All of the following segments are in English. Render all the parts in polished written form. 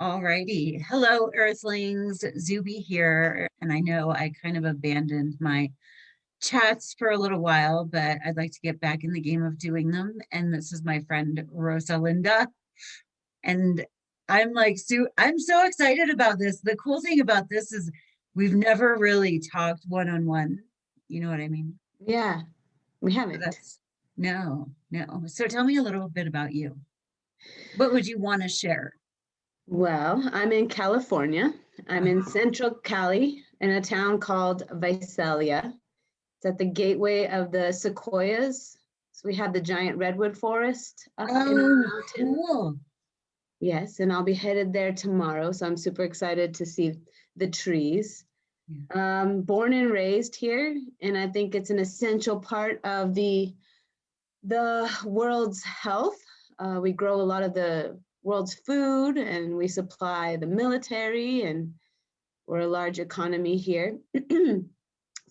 Alrighty. Hello, Earthlings. Zube here. And I know I kind of abandoned my chats for a little while, but I'd like to get back in the game of doing them. And this is my friend Rosalinda. And I'm so excited about this. The cool thing about this is we've never really talked one-on-one. You know what I mean? Yeah, we So haven't. that's no. So tell me a little bit about you. What would you want to share? Well, I'm in California. I'm in Central Cali in a town called Visalia. It's at the gateway of the sequoias. So we have the giant redwood forest up in the Oh, mountain. cool. Yes, and I'll be headed there tomorrow. So I'm super excited to see the trees. Yeah. Born and raised here, and I think it's an essential part of the world's health. We grow a lot of the world's food and we supply the military, and we're a large economy here.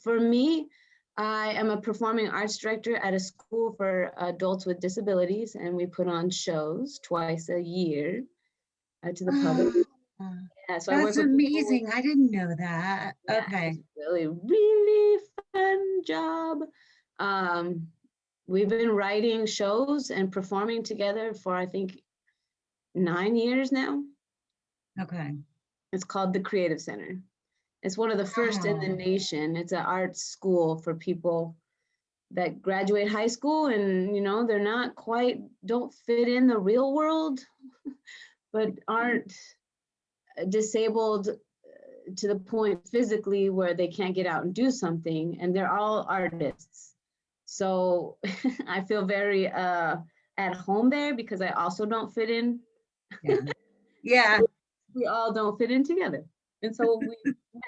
For me, I am a performing arts director at a school for adults with disabilities, and we put on shows twice a year to the public. Oh, Yeah, so I work that's with people with, amazing. I didn't know that. yeah, Okay. it's really, really fun job. Um, we've been writing shows and performing together for, I think, 9 years now. Okay. It's called the Creative Center. It's one of the first in the Wow. nation. It's an arts school for people that graduate high school and they're not quite don't fit in the real world, but aren't disabled to the point physically where they can't get out and do something, and they're all artists. So I feel very at home there because I also don't fit in. Yeah. Yeah. We all don't fit in together, and so we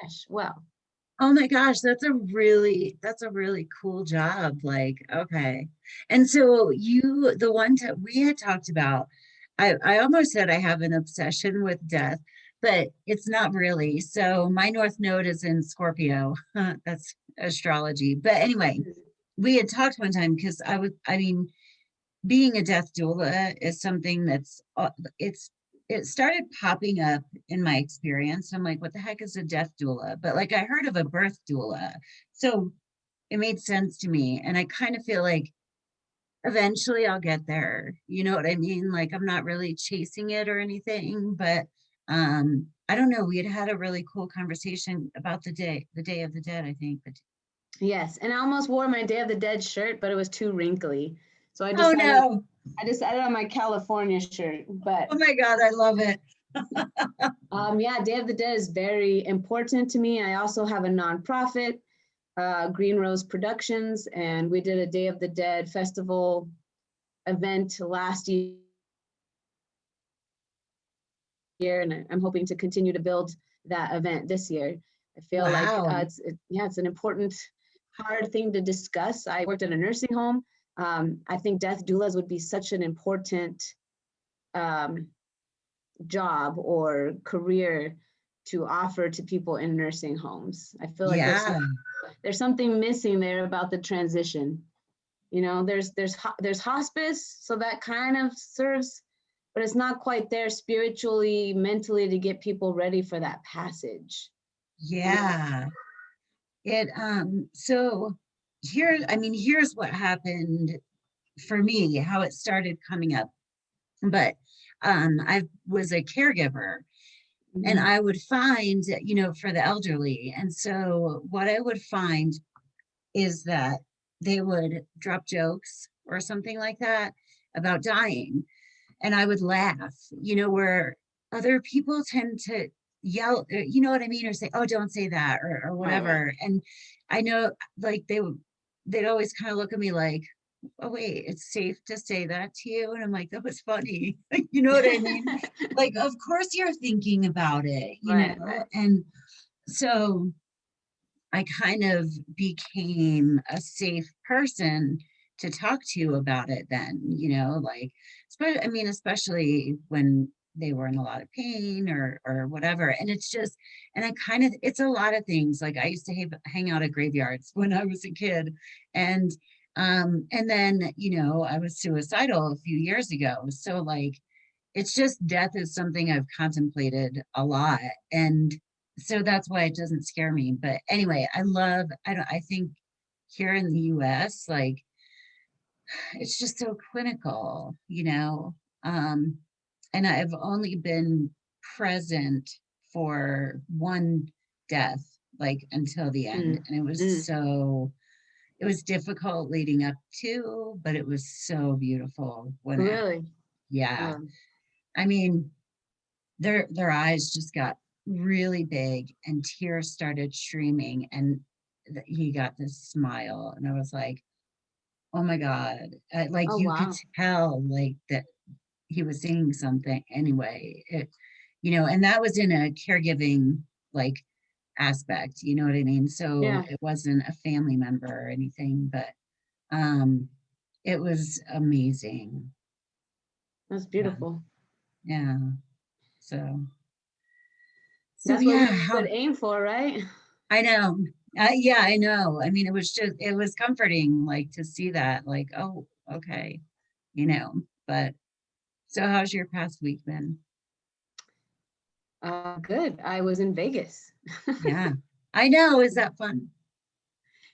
mesh well. Oh my gosh, that's a really cool job. Like, okay. And so the one time we had talked about, I almost said I have an obsession with death, but it's not really. So my North Node is in Scorpio. That's astrology. But anyway, we had talked one time because I mean, being a death doula is something it's it started popping up in my experience. I'm like, what the heck is a death doula? But like I heard of a birth doula. So it made sense to me. And I kind of feel like eventually I'll get there. You know what I mean? Like I'm not really chasing it or anything, but I don't know. We had a really cool conversation about the Day of the Dead, I think. But Yes, and I almost wore my Day of the Dead shirt, but it was too wrinkly. So oh no. I decided on my California shirt. But Oh my God, I love it. yeah, Day of the Dead is very important to me. I also have a nonprofit, Green Rose Productions, and we did a Day of the Dead festival event last year, and I'm hoping to continue to build that event this year. I feel like Wow. it's an important, hard thing to discuss. I worked in a nursing home. I think death doulas would be such an important um, job or career to offer to people in nursing homes. I feel like Yeah. there's something missing there about the transition. There's hospice, so that kind of serves, but it's not quite there spiritually, mentally, to get people ready for that passage. You know? Yeah. It so here, I mean, here's what happened for me, how it started coming up. But I was a caregiver and Mhm. I would find, for the elderly. And so what I would find is that they would drop jokes or something like that about dying. And I would laugh, where other people tend to yell, you know what I mean, or say, "Oh, don't say that," or Right, right. whatever. And I know, like they'd always kind of look at me like, "Oh, wait, it's safe to say that to you," and I'm like, "That was funny," you know what I mean? Like, of course you're thinking about it, Right, right. and so I kind of became a safe person to talk to about it then, like, I mean, especially when they were in a lot of pain or whatever. And it's just, and it's a lot of things. Like I used to hang out at graveyards when I was a kid. And then, I was suicidal a few years ago. So like, it's just death is something I've contemplated a lot. And so that's why it doesn't scare me. But anyway, I think here in the US, like it's just so clinical, you know. Um, and I've only been present for one death, like until the end. Mm, And mm, it was difficult leading up to, but it was so beautiful when it, really? yeah. Um, I mean, their eyes just got really big and tears started streaming and he got this smile and I was like, oh my god, like oh, you could wow. tell like that he was saying something anyway, you know, and that was in a caregiving like aspect, you know what I mean, so Yeah, it wasn't a family member or anything, but um it was amazing. that's Yeah, beautiful. yeah, so That's what we yeah, how would aim for, right? I know. Yeah, I know. I mean, it was comforting, like to see that, like, oh, okay, you know. But so, how's your past week been? Good. I was in Vegas. Yeah, I know. Is that fun?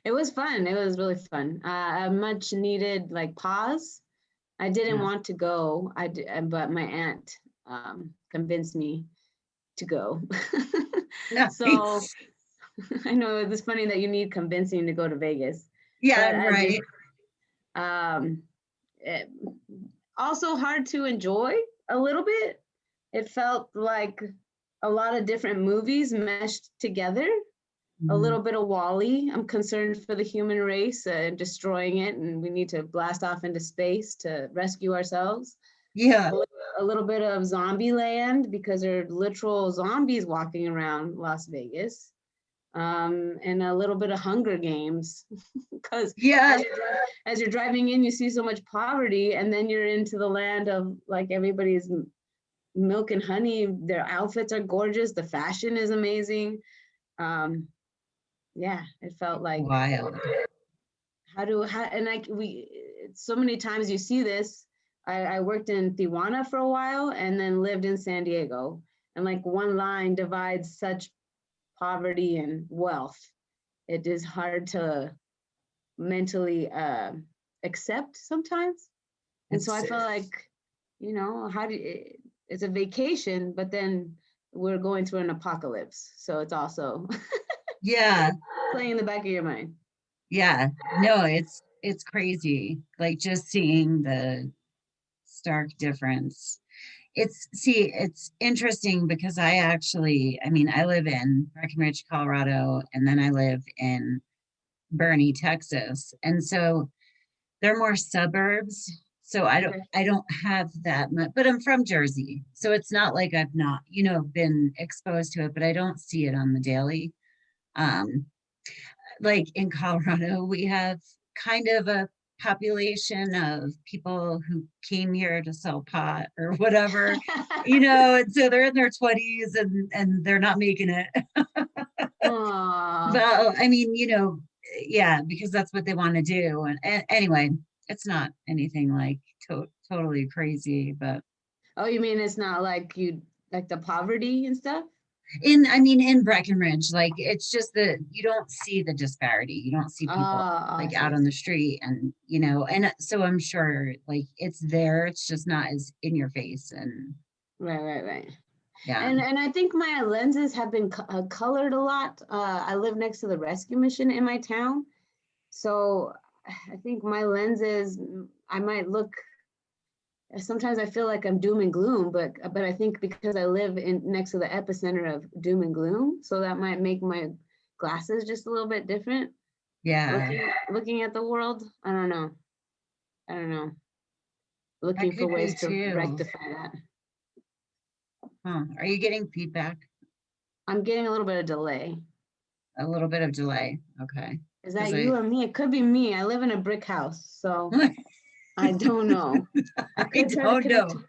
It was fun. It was really fun. A much needed like pause. I didn't Yeah. want to go. But my aunt convinced me to go. So Nice. I know it's funny that you need convincing to go to Vegas, Yeah, but I did. right. Um, it, Also hard to enjoy a little bit. It felt like a lot of different movies meshed together. A Mhm. little bit of Wally. I'm concerned for the human race and destroying it, and we need to blast off into space to rescue ourselves. Yeah. A little bit of Zombie Land because there are literal zombies walking around Las Vegas, and a little bit of Hunger Games because Yeah. as you're driving in, you see so much poverty, and then you're into the land of like everybody's milk and honey. Their outfits are gorgeous. The fashion is amazing. Um, yeah, it felt like Wild. how and like we so many times you see this. I worked in Tijuana for a while and then lived in San Diego, and like one line divides such poverty and wealth. It is hard to mentally accept sometimes. And so I It's felt like, how do it's a vacation, but then we're going through an apocalypse. So it's also yeah. playing in the back of your mind. Yeah. No, it's crazy. Like just seeing the stark difference. It's interesting because I mean, I live in Breckenridge, Colorado, and then I live in Bernie, Texas. And so they're more suburbs. So Okay. I don't have that much, but I'm from Jersey. So it's not like I've not, you know, been exposed to it, but I don't see it on the daily. Um, like in Colorado, we have kind of a population of people who came here to sell pot or whatever, you know, and so they're in their 20s and they're not making it. Aw. Well, I mean, you know, yeah, because that's what they want to do. And anyway, it's not anything like totally crazy, but Oh, you mean it's not like you like the poverty and stuff? I mean, in Breckenridge, like it's just that you don't see the disparity. You don't see people I like see, out I on the see. street and, you know, and so I'm sure like it's there. It's just not as in your face. And Right, right, right. yeah, And I think my lenses have been colored a lot. I live next to the rescue mission in my town, so I think my lenses. I might look. Sometimes I feel like I'm doom and gloom, but I think because I live in next to the epicenter of doom and gloom, so that might make my glasses just a little bit different. yeah, Looking at the world, I don't know. I don't know. that Looking for could be ways to too. rectify that. Huh. Are you getting feedback? I'm getting a little bit of delay. A little bit of delay. Okay. Is Because that you or me? It could be me. I live in a brick house, so I don't know. I I could try to don't connect. know.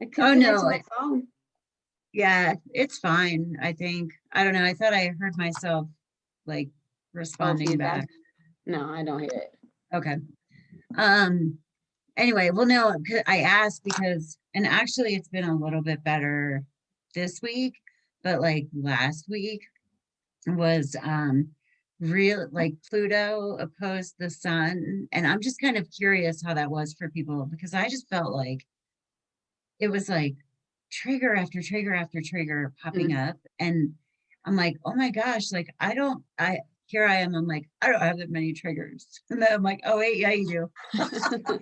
I could Oh connect to no. my phone. Yeah, it's fine. I think. I don't know. I thought I heard myself like Oh, responding feedback. back. No, I don't hear it. Okay. Um, Anyway, well, no, I asked because, and actually it's been a little bit better this week, but like last week was real, like Pluto opposed the sun. And I'm just kind of curious how that was for people because I just felt like it was like trigger after trigger after trigger popping Mm. up. And I'm like, oh my gosh, like here I am, I'm like, I don't have that many triggers. And then I'm like, oh wait, yeah, you do.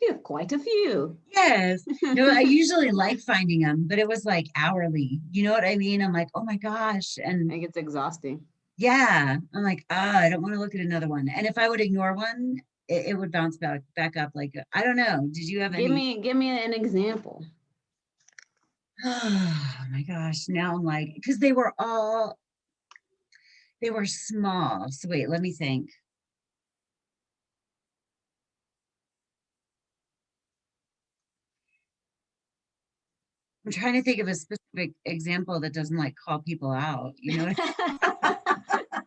You have quite a few. Yes. No, I usually like finding them, but it was like hourly. You know what I mean? I'm like, oh my gosh. And It gets exhausting. yeah, I'm like, I don't want to look at another one. And if I would ignore one, it would bounce back up. Like, I don't know. Did you have any? Give me an example. Oh my gosh. Now I'm like, because they were small. So wait, let me think. I'm trying to think of a specific example that doesn't like call people out. You know,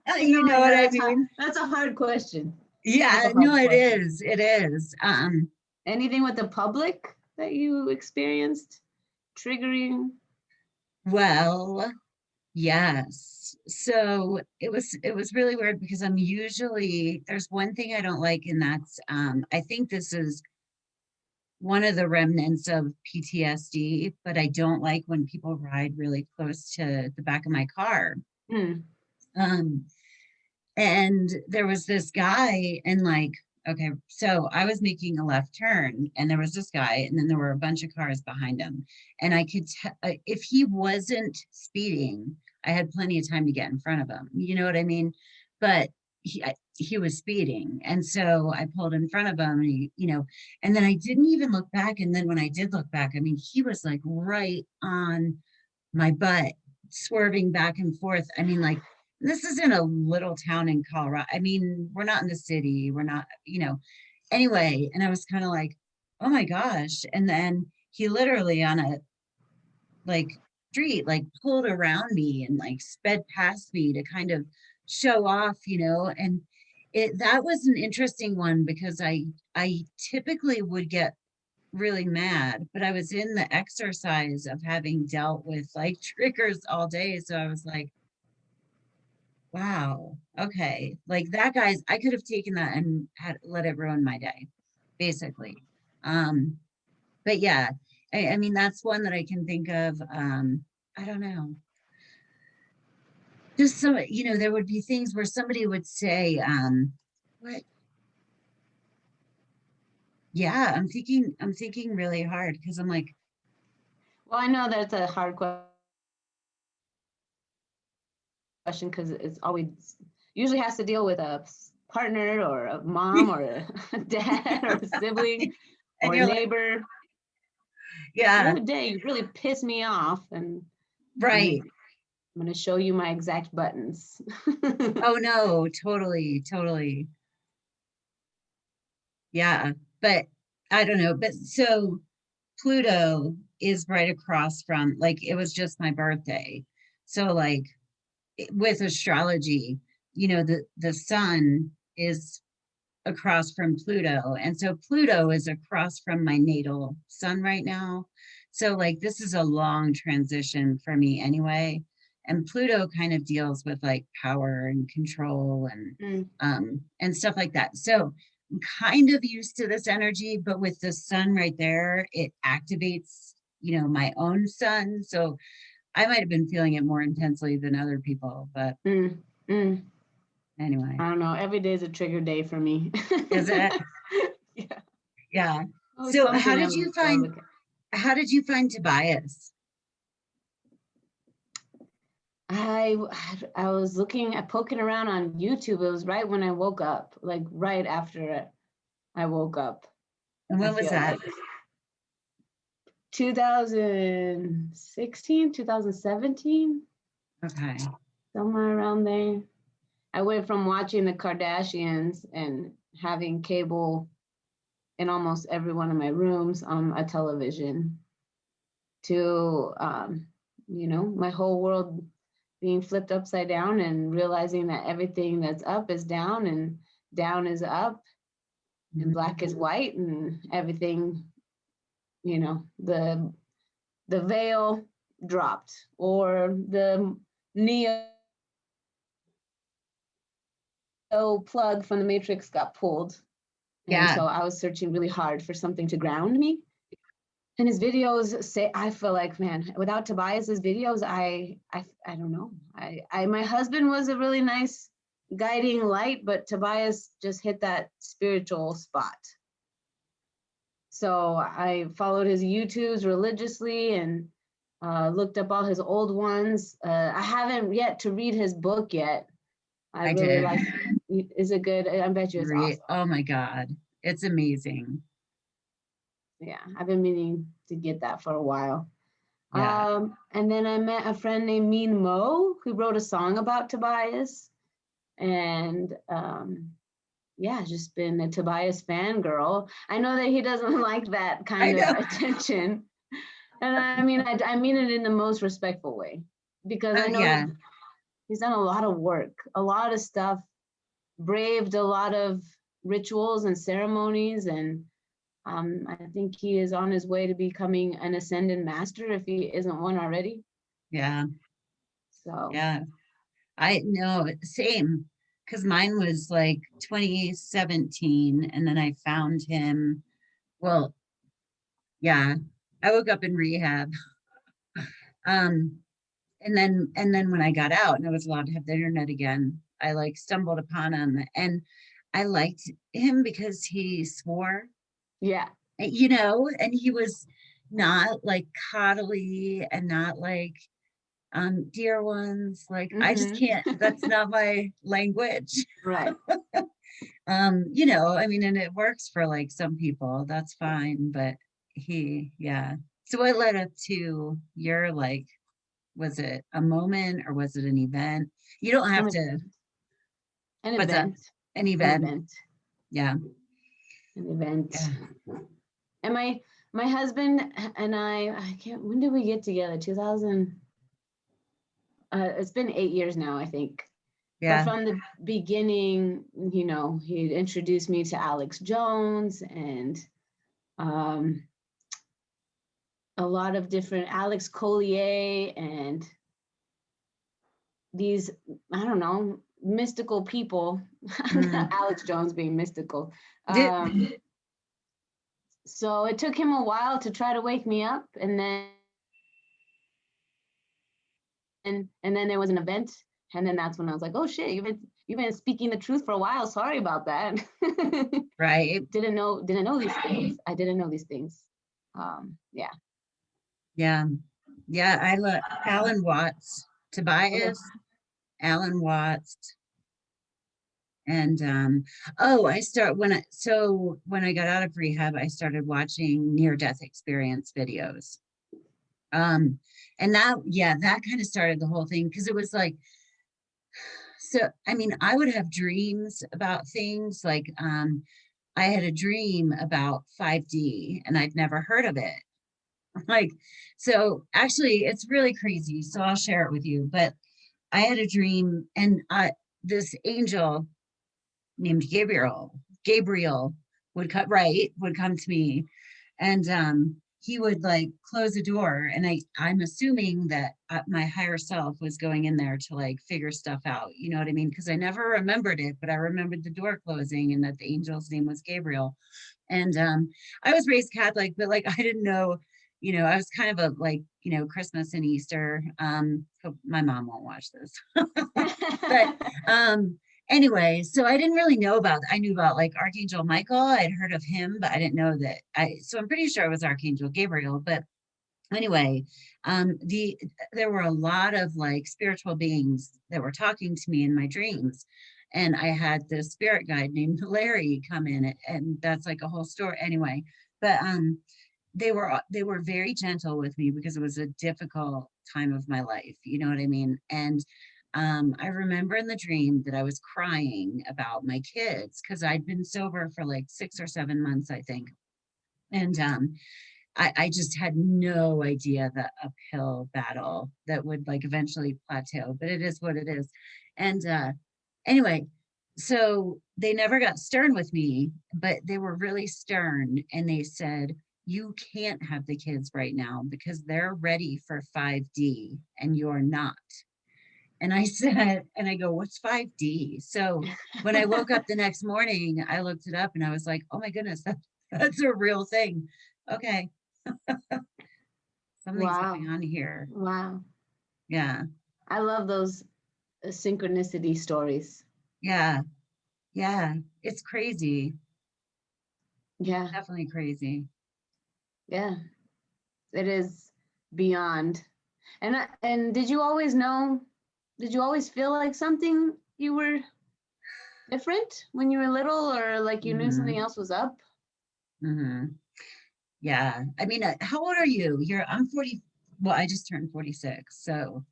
No, you know I know what I mean? that's a hard question. That's Yeah, a no, hard it question. is. It is. Anything with the public that you experienced triggering? Well, yes. So it was really weird because there's one thing I don't like, and that's I think this is one of the remnants of PTSD, but I don't like when people ride really close to the back of my car. Hmm. Um, and there was this guy, and like, okay, so I was making a left turn, and there was this guy, and then there were a bunch of cars behind him, and I could if he wasn't speeding, I had plenty of time to get in front of him. You know what I mean? But he was speeding, and so I pulled in front of him, and and then I didn't even look back, and then when I did look back, I mean, he was like right on my butt, swerving back and forth. I mean, like, this is in a little town in Colorado. I mean, we're not in the city. We're not, anyway. And I was kind of like, oh my gosh. And then he literally on a like street, like pulled around me and like sped past me to kind of show off, and that was an interesting one because I typically would get really mad, but I was in the exercise of having dealt with like triggers all day. So I was like, wow, okay. Like that guy's, I could have taken that and had let it ruin my day, basically. Um, but yeah, I mean, that's one that I can think of. I don't know. Just so, there would be things where somebody would say, what? Yeah, I'm thinking really hard because I'm like, Well, I know that's a hard question because it's always usually has to deal with a partner or a mom or a dad or a sibling and or a you're like, neighbor. The yeah, other day, you really pissed me off, and right. I'm going to show you my exact buttons. Oh no, totally, totally. Yeah. But I don't know. But so Pluto is right across from, like, it was just my birthday. So like with astrology, the sun is across from Pluto. And so Pluto is across from my natal sun right now. So like this is a long transition for me anyway. And Pluto kind of deals with like power and control Mm. and stuff like that. So I'm kind of used to this energy, but with the sun right there, it activates, my own sun. So I might have been feeling it more intensely than other people, but Mm. Mm. anyway, I don't know. Every day is a trigger day for me. is it? Yeah. Yeah. Always So something I'm gotta look at. how did you find Tobias? I I was looking at poking around on YouTube. It was right when I woke up, like right after I woke up. And I when was feel that? like 2016, 2017, Okay. somewhere around there. I went from watching the Kardashians and having cable in almost every one of my rooms on a television to, my whole world being flipped upside down and realizing that everything that's up is down and down is up. and black is white, and everything, you know, the veil dropped, or the neo plug from the matrix got pulled. And Yeah. so I was searching really hard for something to ground me. And his videos say, I feel like, man, without Tobias's videos, I don't know. My husband was a really nice guiding light, but Tobias just hit that spiritual spot. So I followed his YouTubes religiously and looked up all his old ones. I haven't yet to read his book yet. I really did. like. Is it good? I bet you it's awesome. Oh my God, it's amazing. Yeah, I've been meaning to get that for a while. Yeah. And then I met a friend named Mean Mo who wrote a song about Tobias, and yeah, just been a Tobias fangirl. I know that he doesn't like that kind of attention, and I mean it in the most respectful way, because I know Yeah. he's done a lot of work, a lot of stuff, braved a lot of rituals and ceremonies, and I think he is on his way to becoming an ascended master if he isn't one already. Yeah. So Yeah. I know, same, because mine was like 2017, and then I found him. Well, yeah, I woke up in rehab. Um, and then when I got out and I was allowed to have the internet again, I like stumbled upon him, and I liked him because he swore, yeah, and he was not like coddly and not like dear ones. Like I just can't, that's not my language. right. I mean, and it works for like some people, that's fine, but yeah. So what led up to your like, was it a moment or was it an event? You don't have to, An what's up? event. An An event. event. Yeah. An event. Yeah. And my husband and I can't, when did we get together? 2000. It's been 8 years now, I think. But Yeah. from the beginning, he introduced me to Alex Jones and a lot of different Alex Collier and these, I don't know, mystical people. Alex Jones being mystical. So it took him a while to try to wake me up, and then there was an event, and then that's when I was like, oh shit, you've been speaking the truth for a while. Sorry about that. Right. Didn't know these things. I didn't know these things. Yeah. Yeah. Yeah. I love Alan Watts, Tobias, Alan Watts. And when I got out of rehab, I started watching near-death experience videos. And that kind of started the whole thing, because it was like, so I mean, I would have dreams about things like I had a dream about 5D and I'd never heard of it. Like, so actually it's really crazy. So I'll share it with you. But I had a dream, and this angel named Gabriel would come to me, and he would like close a door, and I'm assuming that my higher self was going in there to like figure stuff out, you know what I mean, because I never remembered it, but I remembered the door closing and that the angel's name was Gabriel. And I was raised Catholic, but like I didn't know, I was kind of a like, Christmas and Easter. Hope my mom won't watch this. But anyway, so I didn't really know I knew about like Archangel Michael. I'd heard of him, but I didn't know that so I'm pretty sure it was Archangel Gabriel. But anyway, there were a lot of like spiritual beings that were talking to me in my dreams. And I had this spirit guide named Larry come in, and that's like a whole story anyway. But they were very gentle with me because it was a difficult time of my life, you know what I mean? And I remember in the dream that I was crying about my kids because I'd been sober for like 6 or 7 months, I think. And I just had no idea the uphill battle that would like eventually plateau, but it is what it is. And anyway, So they never got stern with me, but they were really stern. And they said, you can't have the kids right now because they're ready for 5D and you're not. And I said, and I go, what's 5D? So when I woke up the next morning, I looked it up and I was like, oh my goodness, that's a real thing. Okay, something's Wow. going on here. Wow. Yeah, I love those synchronicity stories. yeah, yeah. It's crazy. Yeah. Definitely crazy. Yeah. It is beyond. And did you always know, did you always feel like something you were different when you were little, or like you knew something Hmm. else was up? Hmm. Yeah. I mean, how old are you? I'm 40. Well, I just turned 46. So,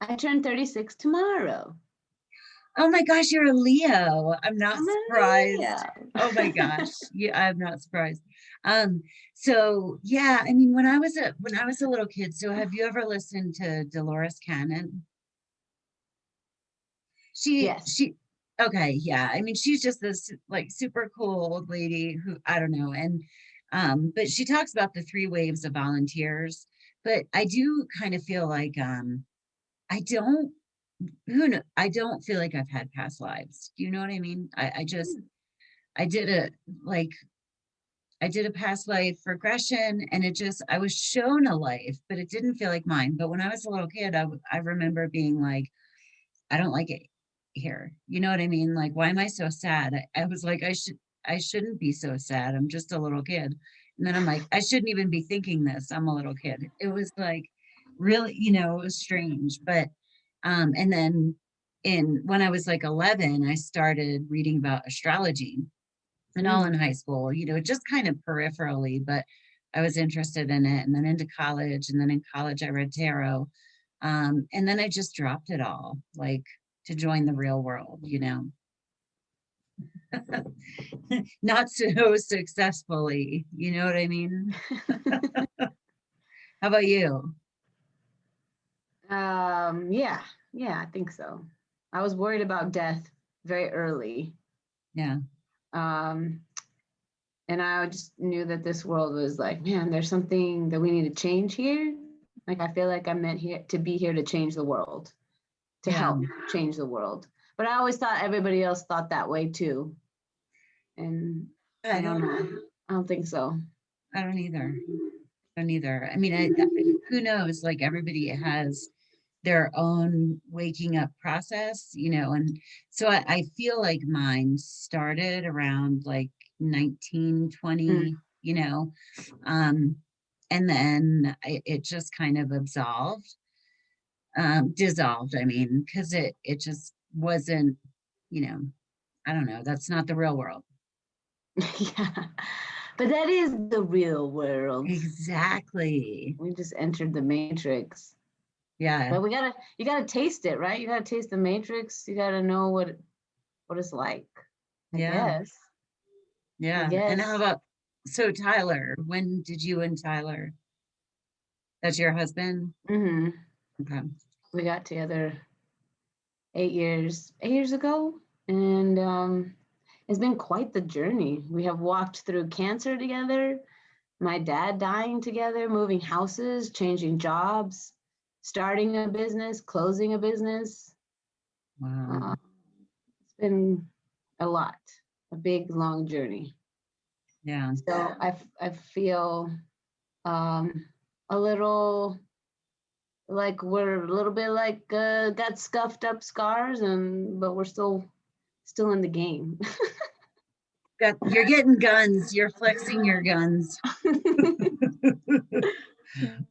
I turned 36 tomorrow. oh my gosh, you're a Leo. I'm not I'm a surprised. Oh my Leo. gosh. Yeah, I'm not surprised. Um, so yeah, I mean, when I was a little kid, so have you ever listened to Dolores Cannon? She Yes. she okay, yeah. I mean, she's just this like super cool old lady who I don't know. And but she talks about the three waves of volunteers. But I do kind of feel like I don't I don't feel like I've had past lives. Do you know what I mean? I just I did a like I did a past life regression and it just I was shown a life, but it didn't feel like mine. But when I was a little kid, I remember being like, I don't like it here. You know what I mean? Like, why am I so sad? I was like, I shouldn't be so sad. I'm just a little kid. And then I'm like, I shouldn't even be thinking this. I'm a little kid. It was like really, it was strange. But and then in when I was like 11, I started reading about astrology and all in Mm. high school, just kind of peripherally, but I was interested in it. And then into college, and then in college I read tarot. And then I just dropped it all, like to join the real world. Not so successfully, you know what I mean? How about you? Yeah, yeah, I think so. I was worried about death very early. Yeah, Um, and I just knew that this world was like, man, there's something that we need to change here. Like I feel like I'm meant here to be here to change the world, to yeah. help change the world. But I always thought everybody else thought that way too. And I I don't don't know. I don't think so. I don't either. I don't either. I mean, who knows? Like everybody has their own waking up process, and so I feel like mine started around like 1920, Mm. um, and then it just kind of dissolved, I mean, because it just wasn't, you know, I don't know, that's not the real world. Yeah. But that is the real world. Exactly. We just entered the matrix. Yeah. But you gotta taste it, right? You gotta taste the matrix. You gotta know what it's like. I Yeah. guess. I Yeah. And how guess. about, so Tyler, when did you and Tyler, that's your husband? Hmm. Okay. We got together 8 years ago, and it's been quite the journey. We have walked through cancer together, my dad dying together, moving houses, changing jobs, starting a business, closing a business. Wow. Uh, it's been a lot, a big, long journey. Yeah. So I feel um, a little like we're a little bit like got scuffed up scars, and but we're still in the game. You're getting guns, you're flexing your guns.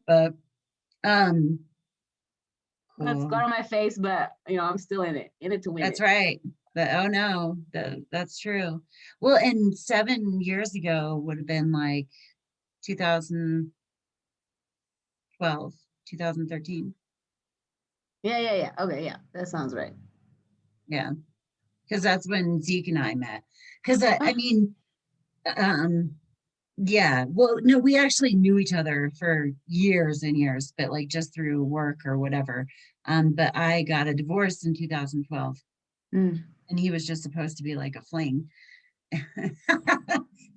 But um Got cool. scar on my face, but I'm still in it to win That's it. right. Oh no, that's true. Well, and 7 years ago would have been like 2012, 2013. Yeah, yeah, yeah. Okay, yeah, that sounds right. Yeah, because that's when Zeke and I met. Because I mean, um, yeah. Well, no, we actually knew each other for years and years, but like just through work or whatever. But I got a divorce in 2012. Mm. and he was just supposed to be like a fling.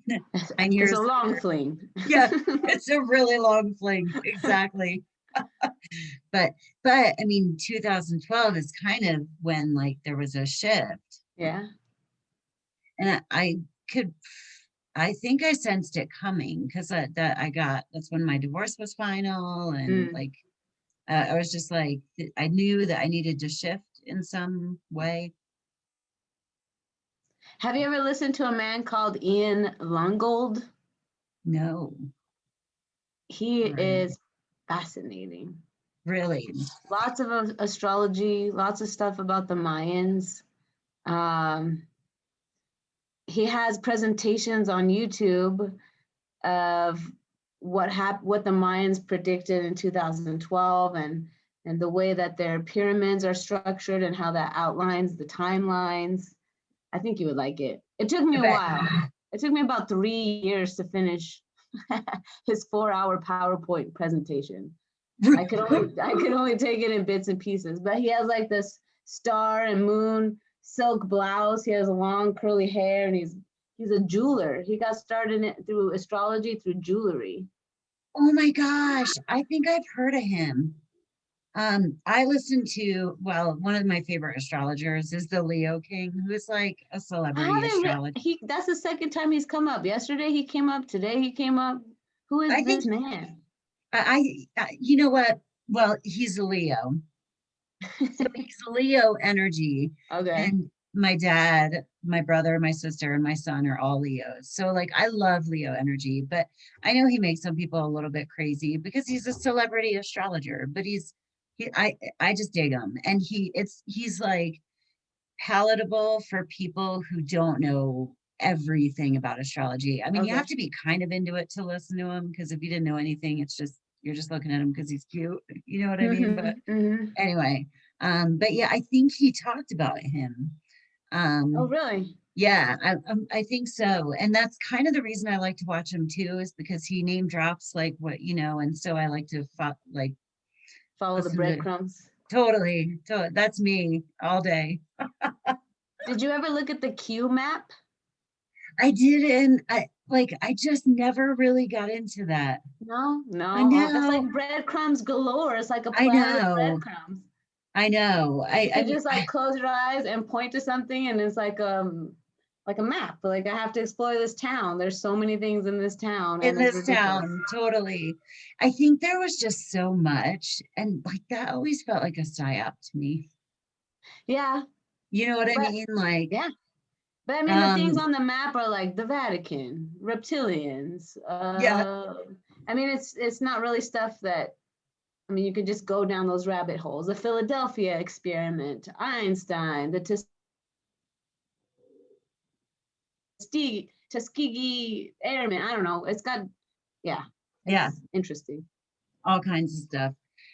Nine It's a years long later. fling. Yeah, it's a really long fling. Exactly. But I mean, 2012 is kind of when like there was a shift. Yeah. And I could, I think I sensed it coming because that's when my divorce was final. And Mm. like, I was just like, I knew that I needed to shift in some way. Have you ever listened to a man called Ian Lungold? No, He right. is fascinating. Really. Lots of astrology, lots of stuff about the Mayans. Um, he has presentations on YouTube of what the Mayans predicted in 2012, and the way that their pyramids are structured and how that outlines the timelines. I think you would like it. It took me I a bet. while. It took me about 3 years to finish his 4-hour PowerPoint presentation. I could only take it in bits and pieces. But he has like this star and moon silk blouse. He has long curly hair, and he's a jeweler. He got started through astrology, through jewelry. Oh my gosh, I think I've heard of him. I listen to, well, one of my favorite astrologers is the Leo King, who is like a I celebrity haven't astrologer. he that's the second time he's come up. Yesterday he came up, today he came up. Who is I this think man? you know what? Well, he's a Leo. So he's a Leo energy. Okay. And my dad, my brother, my sister, and my son are all Leos. So like I love Leo energy, but I know he makes some people a little bit crazy because he's a celebrity astrologer, but I just dig him. And he's like palatable for people who don't know everything about astrology. I mean, you Okay. have to be kind of into it to listen to him because if you didn't know anything, it's just you're just looking at him because he's cute. You know what I mean? But Hmm. anyway, but yeah, I think he talked about him. Oh, Um, really? yeah, I think so, and that's kind of the reason I like to watch him too, is because he name drops like what you know, and so I like to like Follow the listen to breadcrumbs. that's me all day. Did you ever look at the Q map? I didn't. I just never really got into that. No, I no. Oh, that's like know, breadcrumbs galore. It's like a I planet of know, breadcrumbs. I know. You I could mean, just like close your eyes and point to something, and it's like a map. Like I have to explore this town. There's so many things in this town, in and it's this ridiculous. town, totally. I think there was just so much, and like that always felt like a psyop to me. Yeah, You know what I but mean? Like, yeah, but I mean the things um, on the map are like the Vatican, reptilians. yeah, I mean it's not really stuff that I mean you could just go down those rabbit holes. The Philadelphia experiment, Einstein, the Tuskegee Airmen. I don't know. It's got yeah, yeah, it's interesting. all kinds of stuff.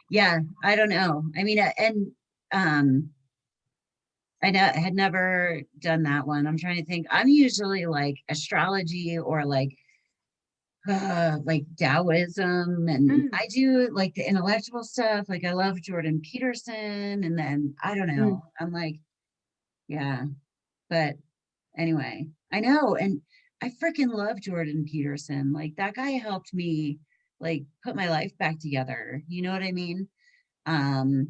Yeah, I don't know. I mean, and um, I had never done that one. I'm trying to think. I'm usually like astrology or like Taoism, and Mm, I do like the intellectual stuff. Like I love Jordan Peterson, and then I don't mm. know. I'm like, yeah, but anyway, I know, and I freaking love Jordan Peterson. Like that guy helped me like put my life back together. You know what I mean? Um,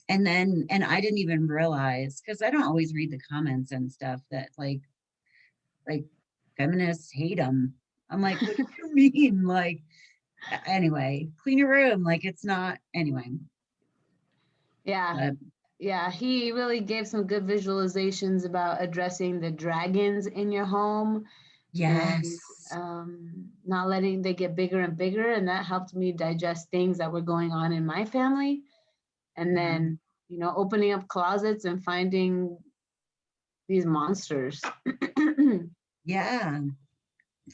and I didn't even realize because I don't always read the comments and stuff that like feminists hate him. I'm like, what do you mean? Like anyway, clean your room. Like it's not anyway. Yeah, But yeah. He really gave some good visualizations about addressing the dragons in your home and yes, not letting they get bigger and bigger. And that helped me digest things that were going on in my family. And yeah, then, opening up closets and finding these monsters. yeah.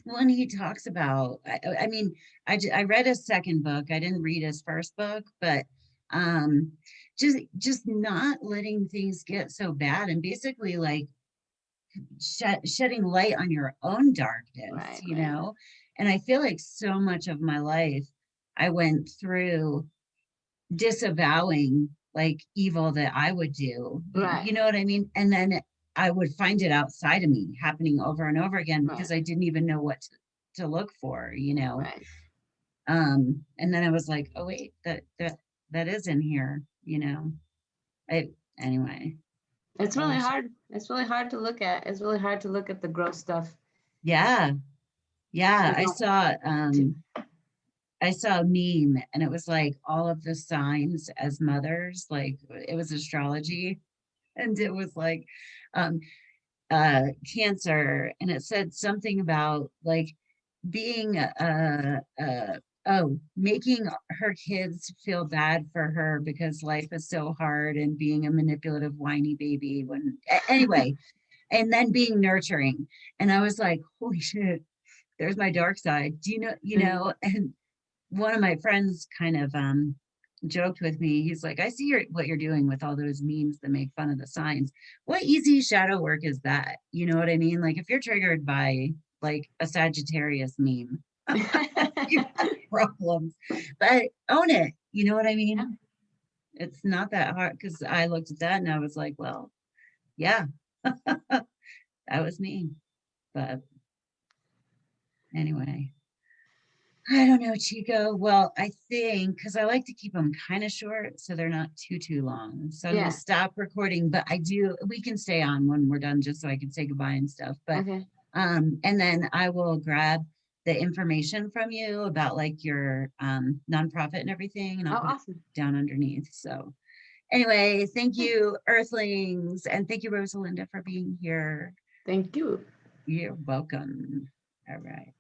When he talks about I mean I read his second book. I didn't read his first book, but um just not letting things get so bad and basically like shedding light on your own darkness, Right, you right, know. And I feel like so much of my life I went through disavowing like evil that I would do, right. you know what I mean? And then I would find it outside of me happening over and over again because Right. I didn't even know what to look for, you know. Right. And then I was like, oh wait, that is in here, you know. I Anyway, It's I really wish. hard. It's really hard to look at. It's really hard to look at the gross stuff. Yeah, yeah. We don't. I saw a meme and it was like all of the signs as mothers, like it was astrology, and it was like um Cancer, and it said something about like being making her kids feel bad for her because life is so hard and being a manipulative whiny baby anyway, and then being nurturing. And I was like, holy shit, there's my dark side. Do you know, Mm. and one of my friends kind of joked with me. He's like, I see what you're doing with all those memes that make fun of the signs. What easy shadow work is that? You know what I mean? Like if you're triggered by like a Sagittarius meme, you have problems, but own it. You know what I Yeah. mean? It's not that hard because I looked at that and I was like, well, yeah, that was me. But anyway, I don't know, Chico. Well, I think because I like to keep them kind of short so they're not too long. So I'm going to Yeah. stop recording, but we can stay on when we're done just so I can say goodbye and stuff. But Okay. and then I will grab the information from you about like your nonprofit and everything, and I'll Oh, put it awesome. down underneath. So anyway, thank you, Earthlings, and thank you, Rosalinda, for being here. Thank you. You're welcome. All right.